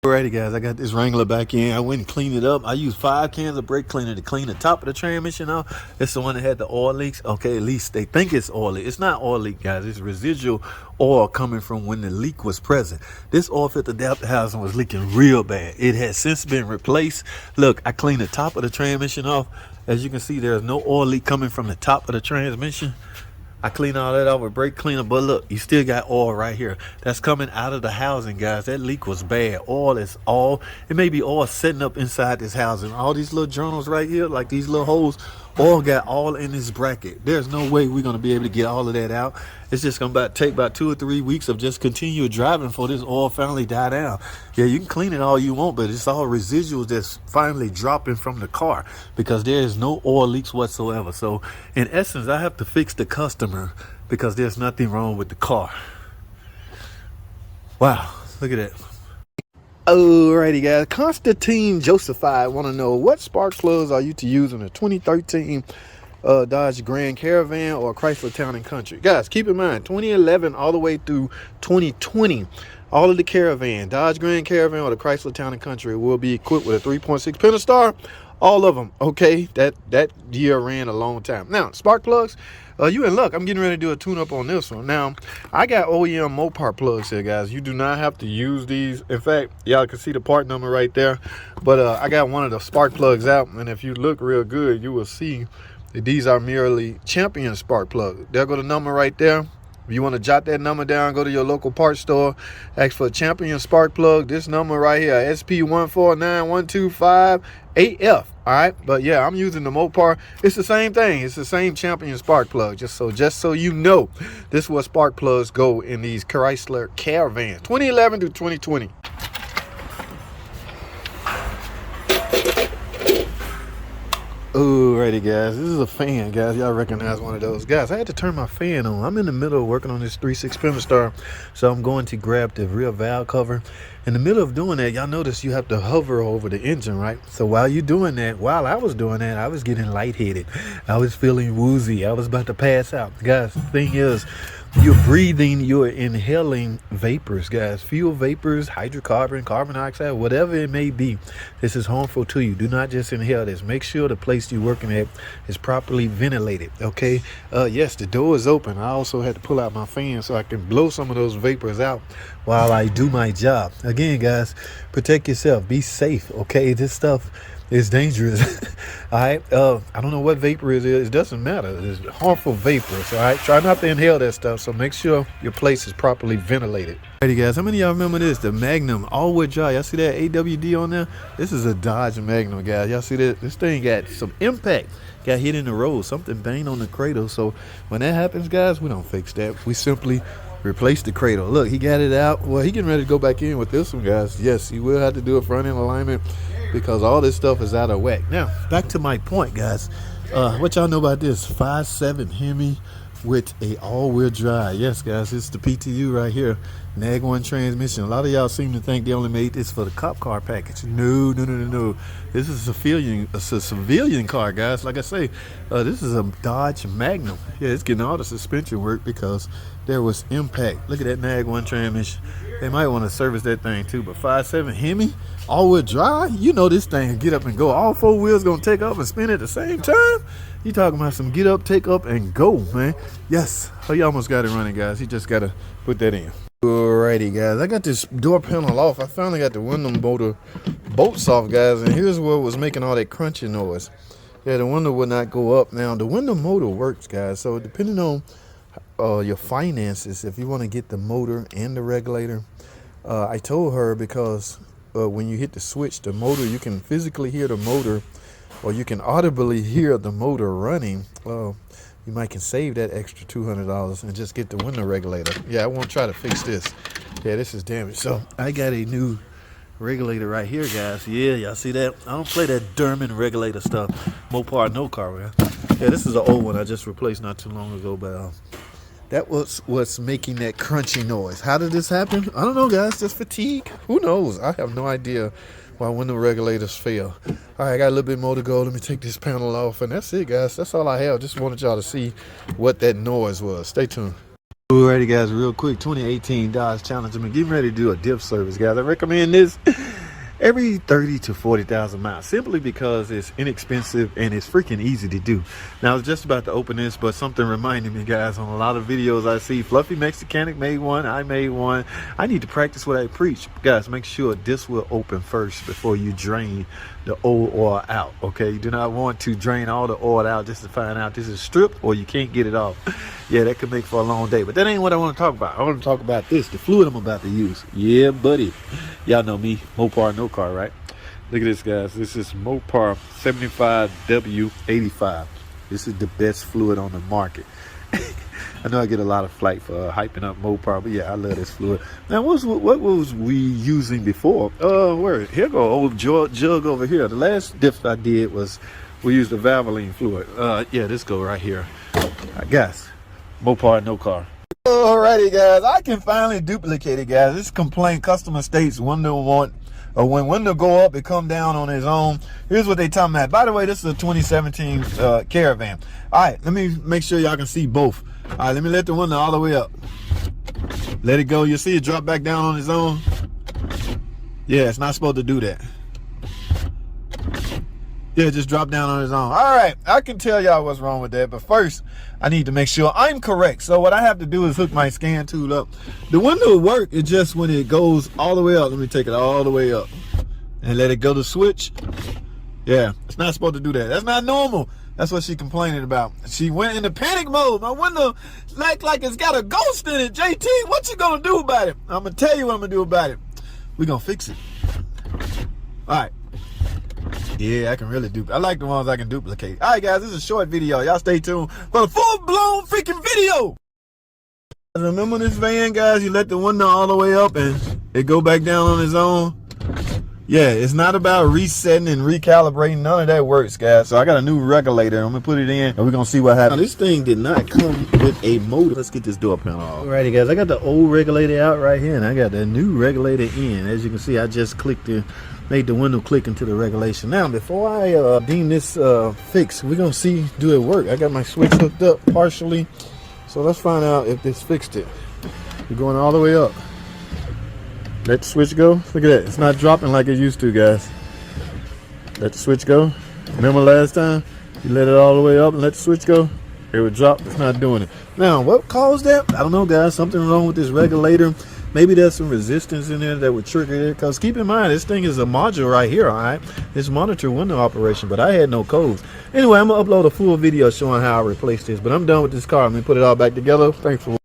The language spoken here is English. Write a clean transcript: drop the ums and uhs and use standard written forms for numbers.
Alrighty guys, I got this Wrangler back in. I went and cleaned it up. I used 5 cans of brake cleaner to clean the top of the transmission off. It's the one that had the oil leaks. Okay, at least they think it's oil leak. It's not oil leak, guys. It's residual oil coming from when the leak was present. This oil filter adapter housing was leaking real bad. It has since been replaced. Look, I cleaned the top of the transmission off. As you can see, there's no oil leak coming from the top of the transmission. I clean all that off with brake cleaner, but look, you still got oil right here. That's coming out of the housing, guys. That leak was bad. Oil is all, it may be oil sitting up inside this housing. All these little journals right here, like these little holes, oil got all in this bracket. There's no way we're going to be able to get all of that out. It's just going to take about 2 or 3 weeks of just continued driving for this oil finally die down. Yeah, you can clean it all you want, but it's all residuals that's finally dropping from the car because there is no oil leaks whatsoever. So in essence, I have to fix the customer because there's nothing wrong with the car. Wow, look at that. Alrighty guys, Constantine Joseph, I want to know, what spark plugs are you to use in a 2013 Dodge Grand Caravan or Chrysler Town & Country? Guys, keep in mind, 2011 all the way through 2020, all of the Caravan, Dodge Grand Caravan or the Chrysler Town & Country will be equipped with a 3.6 Pentastar. All of them, okay? That year ran a long time. Now, spark plugs, you in luck. I'm getting ready to do a tune-up on this one. Now, I got OEM Mopar plugs here, guys. You do not have to use these. In fact, y'all can see the part number right there. But I got one of the spark plugs out, and if you look real good, you will see that these are merely Champion spark plugs. There go the number right there. If you want to jot that number down, go to your local parts store, ask for a Champion spark plug. This number right here, SP149125AF. All right, but yeah, I'm using the Mopar. It's the same thing. It's the same Champion spark plug. Just so you know, this is where spark plugs go in these Chrysler Caravans, 2011 to 2020. Alrighty guys, this is a fan, guys. Y'all recognize one of those. Guys, I had to turn my fan on. I'm in the middle of working on this 3.6 Pentastar, so I'm going to grab the rear valve cover. In the middle of doing that, y'all notice you have to hover over the engine, right? So while I was doing that, I was getting lightheaded. I was feeling woozy. I was about to pass out. Guys, the thing is, you're breathing, you're inhaling vapors, guys. Fuel vapors, hydrocarbon, carbon dioxide, whatever it may be. This is harmful to you. Do not just inhale this. Make sure the place you're working at is properly ventilated, okay? Yes, the door is open. I also had to pull out my fan so I can blow some of those vapors out while I do my job. Again, guys, protect yourself. Be safe, okay? This stuff is dangerous. All right, I don't know what vapor it is. It doesn't matter. It's harmful vapors. All right, try not to inhale that stuff. So make sure your place is properly ventilated. Alrighty guys, how many of y'all remember this? The Magnum all-wheel drive. Y'all see that AWD on there? This is a Dodge Magnum, guys. Y'all see that? This thing got some impact. Got hit in the road. Something banged on the cradle. So when that happens, guys, we don't fix that. We simply replace the cradle. Look, he got it out. Well, he getting ready to go back in with this one, guys. Yes, he will have to do a front end alignment because all this stuff is out of whack. Now, back to my point, guys. What y'all know about this? 5.7 Hemi with a all-wheel drive. Yes, guys, it's the PTU right here. Nag 1 transmission. A lot of y'all seem to think they only made this for the cop car package. No. This is a civilian car, guys. Like I say, this is a Dodge Magnum. Yeah, it's getting all the suspension work because there was impact. Look at that Nag 1 transmission. They might want to service that thing too. But 5.7 Hemi, all-wheel drive, you know this thing get up and go. All 4 wheels gonna take up and spin at the same time. You talking about some get up, take up, and go, man. Yes. Oh, you almost got it running, guys. You just gotta put that in. Alrighty, guys. I got this door panel off. I finally got the window motor bolts off, guys. And here's what was making all that crunchy noise. Yeah, the window would not go up. Now, the window motor works, guys. So depending on your finances, if you want to get the motor and the regulator, I told her because when you hit the switch, the motor, you can physically hear the motor, or you can audibly hear the motor running. You might can save that extra $200 and just get the window regulator. Yeah, I won't try to fix this. Yeah, this is damaged. So I got a new regulator right here, guys. Yeah, y'all see that? I don't play that Derman regulator stuff. Mopar, no car, man. Yeah, this is an old one I just replaced not too long ago, but that was what's making that crunchy noise. How did this happen? I don't know, guys. Just fatigue. Who knows? I have no idea why window regulators fail. All right, I got a little bit more to go. Let me take this panel off, and that's it, guys. That's all I have. Just wanted y'all to see what that noise was. Stay tuned. Alrighty guys, real quick, 2018 Dodge Challenger. I'm getting ready to do a dip service, guys. I recommend this. every 30 to 40,000 miles, simply because it's inexpensive and it's freaking easy to do. Now I was just about to open this, but something reminded me, guys. On a lot of videos I see, Fluffy Mexicanic made one, I made one. I need to practice what I preach. Guys, make sure this will open first before you drain the old oil out. Okay, you do not want to drain all the oil out just to find out this is stripped or you can't get it off. Yeah, that could make for a long day, but that ain't what I want to talk about. I want to talk about this, the fluid I'm about to use. Yeah, buddy. Y'all know me, Mopar no car, right? Look at this, guys. This is Mopar 75W85. This is the best fluid on the market. I know I get a lot of flack for hyping up Mopar, but yeah, I love this fluid. Now, what was we using before? Where? Here go old jug over here. The last diff I did was we used the Valvoline fluid. Yeah, this go right here. I guess Mopar no car. Alrighty, guys, I can finally duplicate it, guys. This complaint customer states window want, or when window go up, it come down on its own. Here's what they talking about. By the way, this is a 2017 Caravan. All right, let me make sure y'all can see both. All right, let me let the window all the way up. Let it go. You see it drop back down on its own. Yeah, it's not supposed to do that. Yeah, just drop down on its own. All right, I can tell y'all what's wrong with that, but first I need to make sure I'm correct. So what I have to do is hook my scan tool up. The window will work. It's just when it goes all the way up. Let me take it all the way up and let it go to switch. Yeah, it's not supposed to do that. That's not normal. That's what she complaining about. She went into panic mode. My window like it's got a ghost in it. JT, what you gonna do about it? I'm gonna tell you what I'm gonna do about it. We're gonna fix it. All right. Yeah, I can really I like the ones I can duplicate. All right, guys, this is a short video. Y'all stay tuned for the full-blown freaking video. Remember this van, guys? You let the window all the way up and it go back down on its own. Yeah, it's not about resetting and recalibrating. None of that works, guys. So I got a new regulator. I'm gonna put it in and we're gonna see what happens. Now, this thing did not come with a motor. Let's get this door panel off. Alrighty, guys, I got the old regulator out right here and I got the new regulator in. As you can see, I just clicked it, made the window click into the regulation. Now, before I deem this fixed, we're gonna see, do it work? I got my switch hooked up partially. So let's find out if this fixed it. We're going all the way up. Let the switch go. Look at that. It's not dropping like it used to, guys. Let the switch go. Remember last time? You let it all the way up and let the switch go? It would drop. It's not doing it. Now, what caused that? I don't know, guys. Something wrong with this regulator. Maybe there's some resistance in there that would trigger it. Because keep in mind, this thing is a module right here, all right? It's monitor window operation, but I had no codes. Anyway, I'm going to upload a full video showing how I replaced this. But I'm done with this car. I'm going to put it all back together. Thanks for watching.